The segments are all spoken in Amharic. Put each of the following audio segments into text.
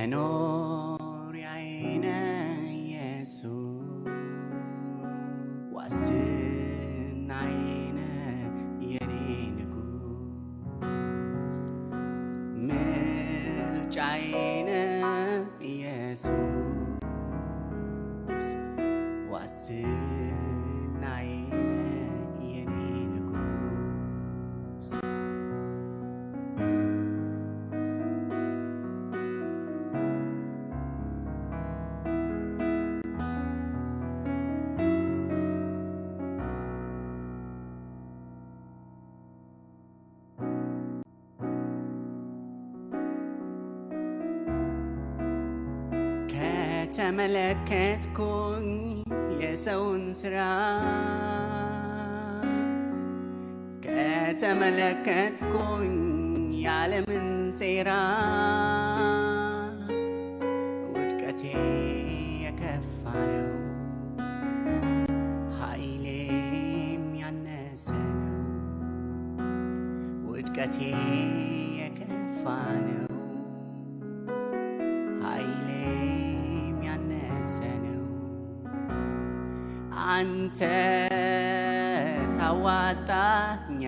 መኖሪያዬ ነህ ኢየሱስ፣ ዋስትናዬ ነህ የኔ ንጉሥ፣ ምርጫዬ ነህ ኢየሱስ፣ ዋስትናዬ ነህ የኔ ንጉሥ። ከተመለከትኩኝ የሰውን ሥራ ከተመለከትኩኝ የዓለምን ሴራ ውድቀቴ የከፋ ነው፣ ኃይሌም ያነሰ ነው። ውድቀቴ የከፋ ነው፣ ኃይሌም ያነሰ ነው። አንተ ታዋጣኛለህ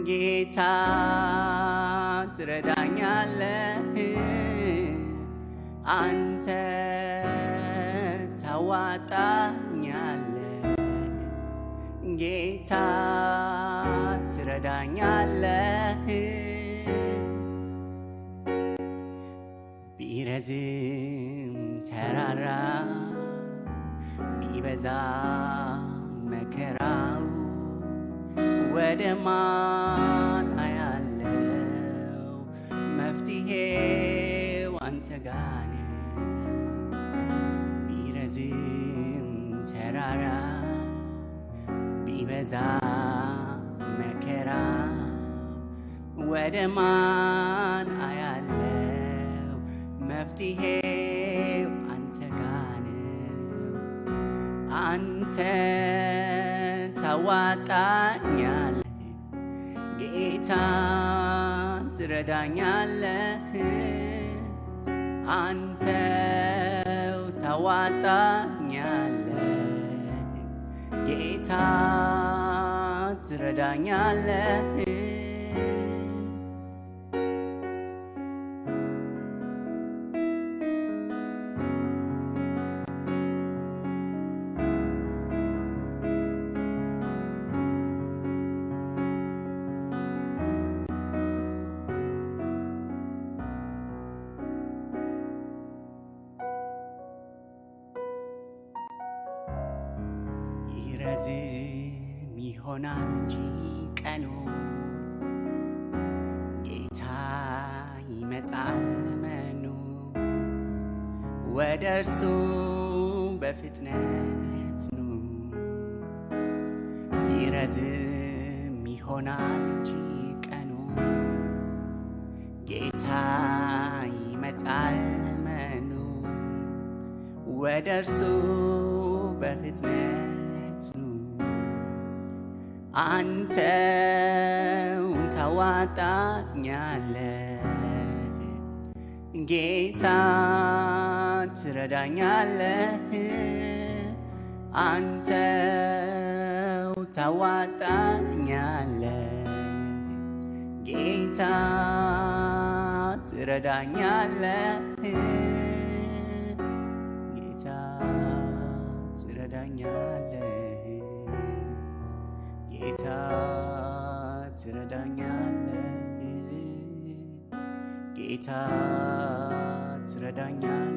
ጌታ፣ ትረዳኛለህ። አንተ ታዋጣኛለህ ጌታ፣ ትረዳኛለህ። ቢረዝም ተራራ ቢበዛ መከራው ወደ ማን አያለው? መፍትሄው አንተ ጋር ነው። ቢረዝም ተራራ ቢበዛ መከራ ወደ ማን አያለው? መፍትሄው አንተ ጋር ነው። አንተ ታዋጣኛለህ ጌታ፣ ትረዳኛለህ። አንተው ታዋጣኛለህ ጌታ፣ ትረዳኛለህ። ይረዝም ይሆናል እንጂ ቀኑ ጌታ ይመጣል መኑ፣ ወደ እርሱ በፍጥነት ኑ። ይረዝም ይሆናል እንጂ ቀኑ ጌታ ይመጣል መኑ፣ ወደ እርሱ በፍጥነት ኑ። አንተው ታዋጣኛለህ ጌታ፣ ትረዳኛለህ። አንተው ታዋጣኛለህ ጌታ፣ ትረዳኛለህ። ጌታ ትረዳኛለህ፣ ጌታ ትረዳኛለህ፣ ጌታ ትረዳኛለህ።